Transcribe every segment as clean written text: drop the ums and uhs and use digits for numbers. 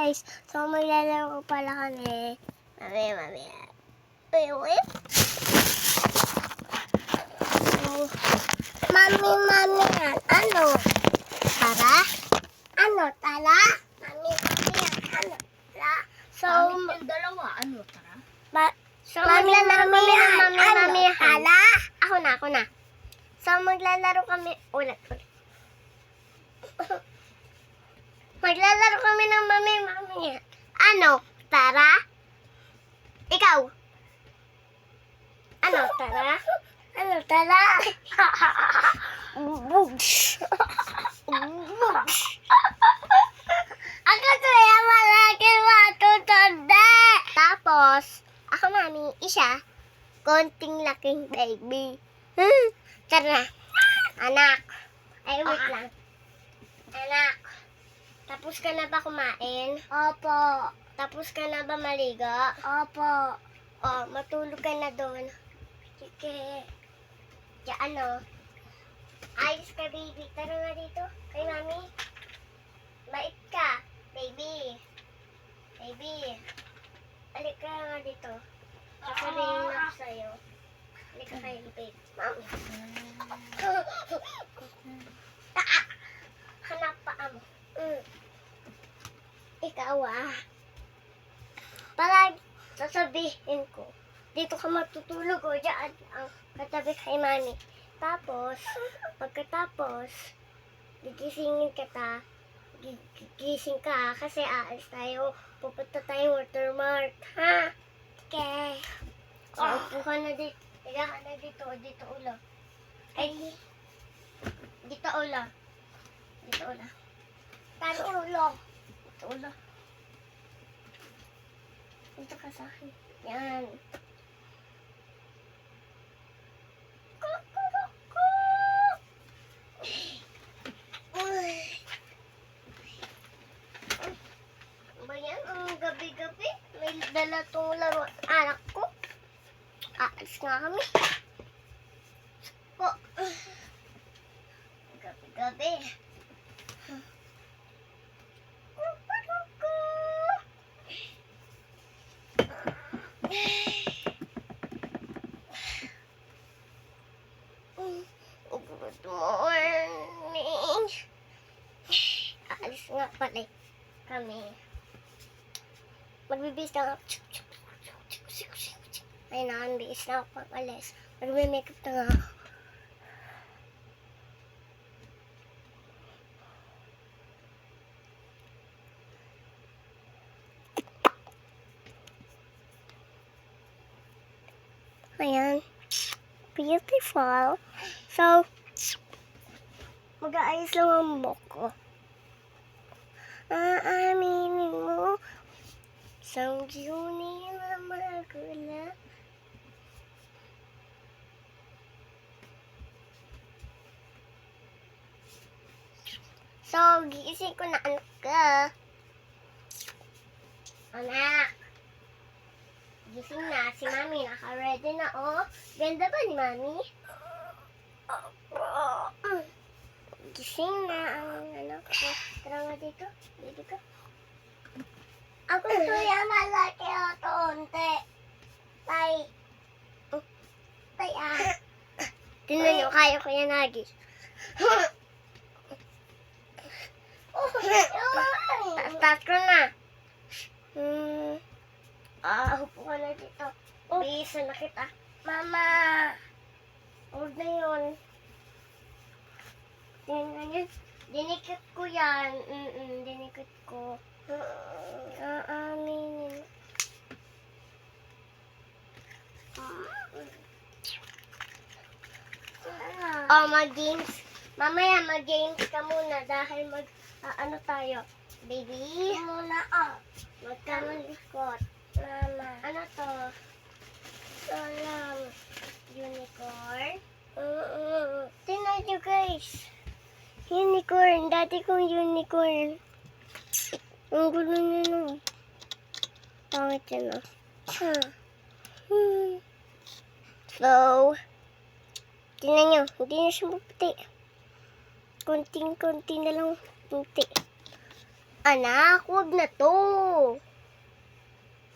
guys. So, maglalaro pala kami. Mami. Wait. So, mami. Ano? Tara? Ano? Tara? Mami. Ano? Tara? So, yung dalawa, ano, tara? So, maglalaro kami ng mami. Tara? Ako na. So, maglalaro kami. Ulit. Maglalaro kami ng mami. Ano? Tara? Ikaw? Ano? Tara? Ano? Tara? Bugs. Ako kaya malaki matutanda. Tapos, ako mami, isa, konting laking baby. Tara na. Anak. Ay, wait lang. Anak. Tapos ka na ba kumain? Opo. Tapos ka na ba maligo? Opo. O, matulog ka na doon. Sige. Ano? Ayos ka, baby. Tara nga dito. Kay mami. Bait ka, baby. Alik ka nga dito. Sasabihin ako sa'yo. Alik ka kayo, babe. Mami. Hanap pa mo. Ikaw Palagi sasabihin ko, dito ka matutulog o dyan ang katabi kay mami. Tapos, pagkatapos, gigising ka kasi aalis tayo. Pupunta tayo Watermark. Ha? Okay. So, upo ka na dito. Higa ka na dito. Dito ulo. Ay, dito ulo. Tani ulo. Dito ulo. Dito ka sa akin. Yan. Ba yan? Ang gabi-gabi. May dala tong laro anak ko. Aalis nga kami. Gabi-gabi. Good morning. Aalis nga pala kami. Magbibis na ako. Ay na, biis na ako pang alis. Magme-makeup na nga ako. Ayan. Beautiful. So, mag-aayos lang ang buhok ko. Aaminin mo, isang Juni na magula. So, gigising ko na anak ka. Anak. Gising na. Si mami naka-ready na, oh. Ganda ba ni mami? Gising na ang anak ko. Tara nga dito. Dito ka. Ako ito yung malaki o tonte. Tay. Tay Tingnan nyo, kaya ko yan agis. Start ko na. Hupo ka na dito. Bisa na kita. Mama. Huwag na yun. Tingnan yun. Dinikit ko yan. Dinikit ko. Aaminin. Mag-games. Mamaya mag-games ka muna dahil ano tayo. Baby. Muna Huwag ka malikot. Mama. Ano to? Unicorn. Tingnan nyo guys. Unicorn. Dati kong unicorn. Ang gulo nyo nun. Pangit yan So, tingnan nyo. Hindi na siya maputi. Konting-konti na lang puti. Anak, huwag na to.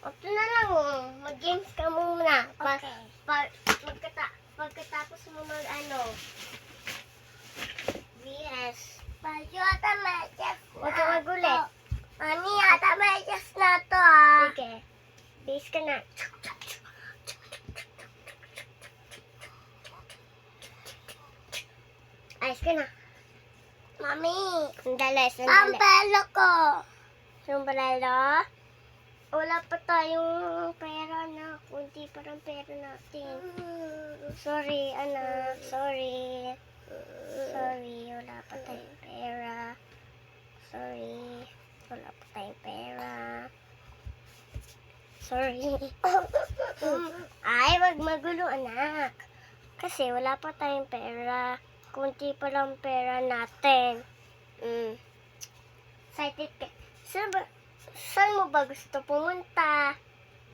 Ito na lang, oh. Mag-games ka muna. Okay. Pagkatapos mo VS. Yata may just na Huwag ka magulit. Mami, yata may just na to, ah. Sige. Base ka na. Ayos ka na. Mami, Sandali. ang pelo ko. Sombrero? Wala pa tayong pera na. Kunti pa ng pera natin. Sorry, anak. Sorry. Wala pa tayong pera. Sorry. Wala pa tayong pera. Sorry. Ay, wag magulo, anak. Kasi wala pa tayong pera. Kunti pa lang pera natin. Excited ka. Saan mo ba gusto pumunta?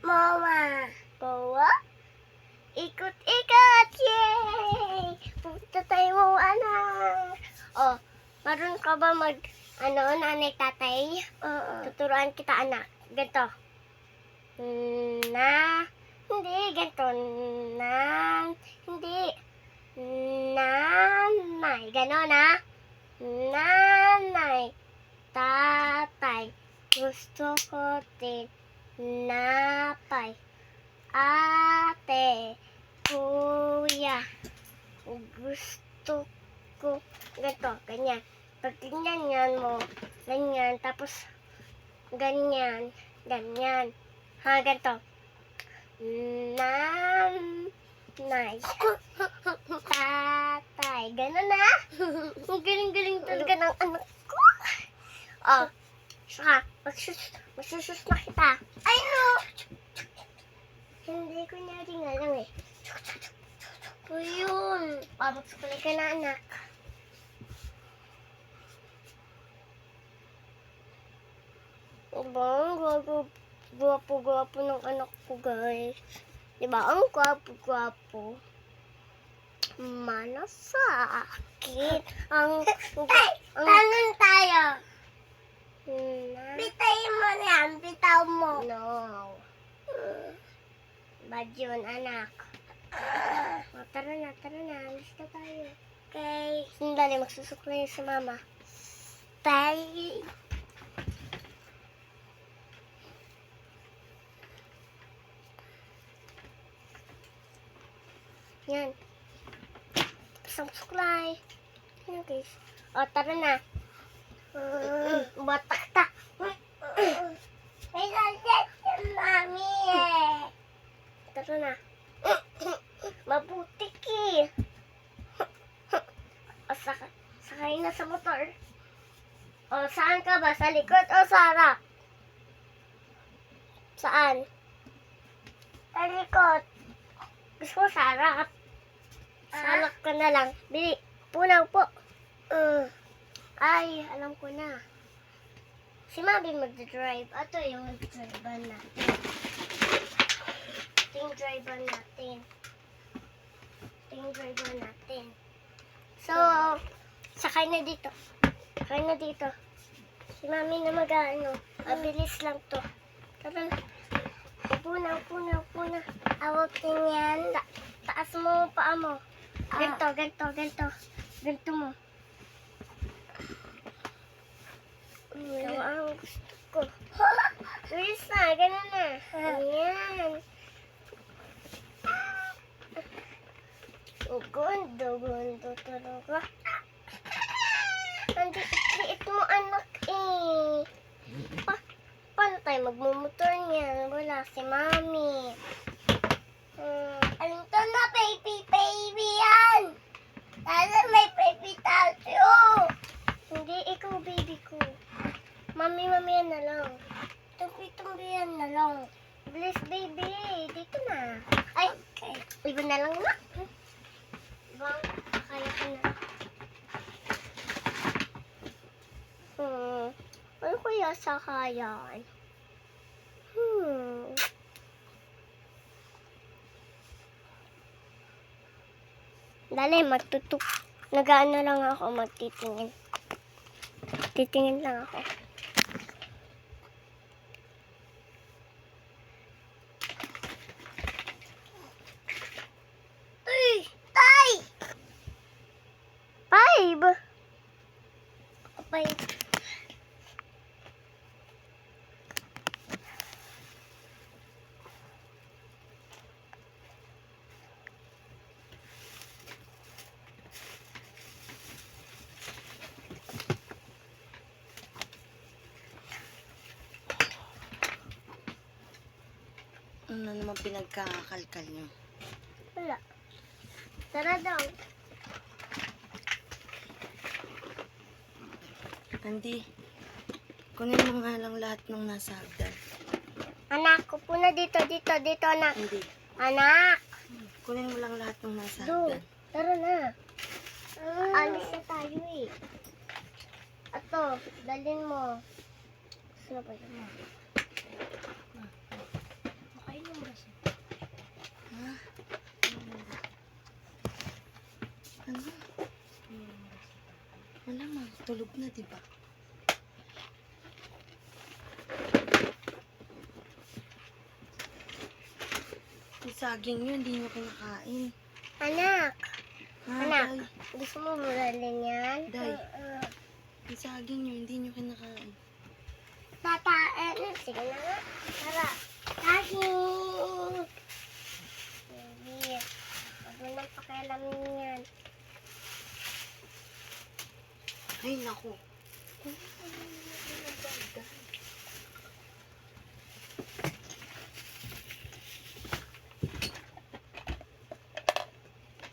Mama. Bawa? Ikot-ikot! Yay! Pupunta tayo mo, anak. Oh, marunong ka ba nanay, tatay? Tuturuan kita, anak. Ganto. Hindi, ganto. Hindi. Nanay. Ganon, ha? Nanay. Tatay. Gusto ko tinapay. Ate. Kuya. Gusto ko. Ganito, ganyan. Pag ganyan mo, ganyan. Tapos, ganyan. Ganyan. Ha, ganito. Nanay. Tatay. Ganon na. Ang galing-galing talaga ng anak ko. Oh. Saka, magsusus na kita. Ay, no. Hindi ko na rin alam eh. O yun. Magsukulay ka na, anak. Diba, ang gwapo-gwapo ng anak ko, guys. Diba, ang gwapo-gwapo. Mana sa akin. Tanong tayo. Na, Bitayin mo na yan. Bitaw mo. no. Bad yun, anak. O, tara na. Alis na tayo. Okay. Sandali, magsusuklay si mama. Bye. Yan. Tapos ang suklay. Yan, guys. O, tara na. Batak-tak. May lalit si Mami eh. Tara na. Mabuti ki. O, sakay na sa motor. O, saan ka ba? Sa likod o sa harap? Saan? Sa likod. Gusto mo sa harap? Sa harap ka na lang. Bili. Punaw po. Ay, alam ko na. Si Mami mag-drive. Ito yung driver natin. Ito yung driver natin. So, sakay na dito. Si Mami na mabilis lang to. Tara na. Puna. Awag din yan. Taas mo paa mo. Ganto. Ganto mo. Ito ang gusto ko. Bilis na, ganun na. Ayan. Gundo talaga. Ang liit mo, anak eh. Paano tayo magmumotor niyan? Wala si Mami. Alam to na, baby yan. Lalo may baby tayo. Hindi, ikaw baby ko. Mami yan na lang. Tumbi yan na lang. Bilis baby, dito na. Ay, okay. Iba na lang na. Bang, kaya ko na. Ano kaya sakayan? Dali, magtutok. Nag-ano lang ako, magtitingin. Titingin lang ako. na naman pinagkakakalkal nyo? Wala. Tara daw. Andy, kunin mo nga lang lahat ng nasa hagdan. Anak, upo na dito, anak. Andy, Anak! kunin mo lang lahat ng nasa Do, hagdan. tara na. Alis na tayo eh. Ato, dalhin mo. Sino ba yun? Makain mo ba siya? Ha? Ano? Wala man, tulog na, di ba? Yung saging yun, hindi nyo kinakain. Anak! Ha, Anak. Day? Gusto mo ba dalhin yan? Day. Yung saging yun, hindi nyo kinakain. Tataan. Sige na nga. Tara. Saging! Sige. Huwag mo nang pakialamin yan. Ay, naku.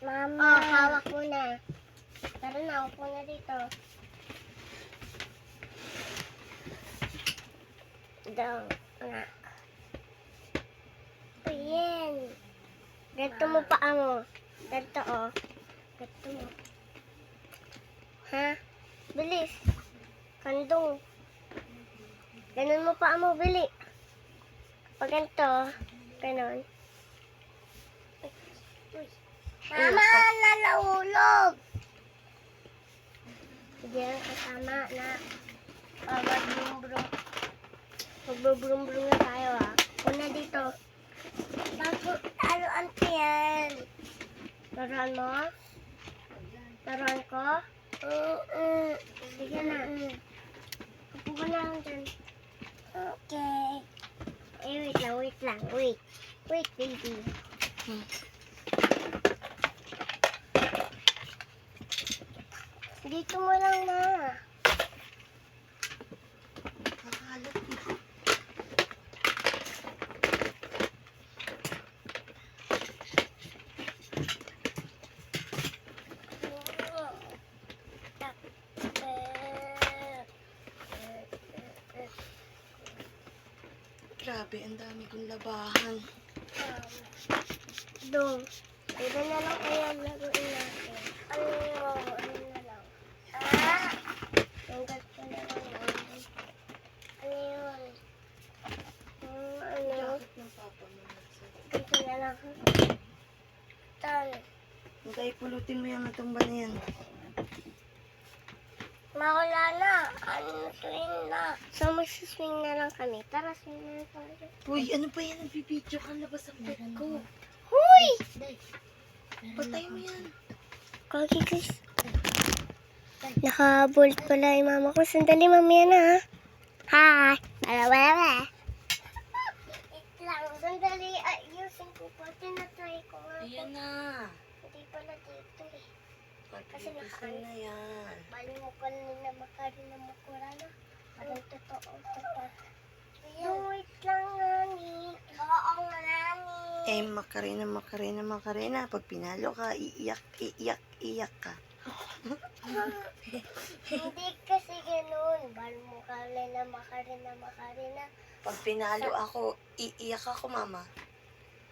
Mama. Oh, hawak mo na. Tara na, upo na dito. Daw, anak. Ayan. Ganto mo pa mo. Ganto, oh. Ganto mo. Ha? Bilis. Kandong. Ganun mo pa mo, bili. Pag ganto, ganon. Mama, nalahulog. Sige lang kasama na. Magbubrum-brum na tayo Una dito. Ano yan? Laruan mo? Laruan ko? Sige na. Upo ka na lang dyan. Okay. Eh, wait lang. Wait, baby. Dito mo lang na. Kakalat eh. Grabe, ang dami kong labahan. Dong. Iba na lang kaya laruin natin. Ano na lang? Hanggat ko na lang yun. Ano yun? Bakit ng papa mo? Ganito na lang. Tan. Hintay, pulutin mo yung natumba na yan. Mawala na. Swing na. So, mag-swing na lang kami. Tara, swing na lang tayo. Uy, ano ba yan? Nagbibidyo ka, labas ang bed ko. Huy! Patay mo yan. Kagi guys. Naka-bolt pala yung mama ko. Sandali, mamaya na ha. Hi! Wala. Wait lang. Sandali. Ayusin ko po. Tinatry ko nga. Ayan na. Hindi pala dito eh. Kasi Magbibisan na yan. Bali mo pala na makarin na mukura na. Parang totoo ito pa. Wait lang, Nani. Oo, Nani. Eh, Macarena. Pag pinalo ka, iiyak ka. Hindi kasi ganun. Bali mo pala na Macarena. Pag pinalo ako, iiyak ako, mama.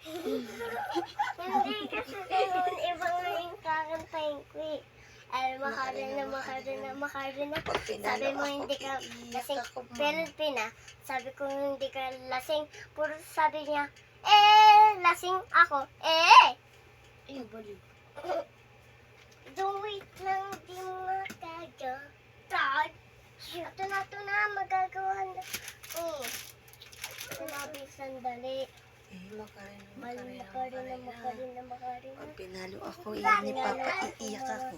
Hindi kasi ganun. Iba nga yung kakantayin ko eh. Ay, Macarena. Pag pinalo Sabi mo ako, hindi ka iiyak lasing. ako, mama. Pero Pina, sabi ko hindi ka lasing. Puro sabi niya, lasing ako. Ay, bali. Wait lang, di mo kaya. Ito na, magagawa na. Sinabi sandali. Eh, Macarena. Pag pinalo ako, iyan ni Papa, iiyak ako.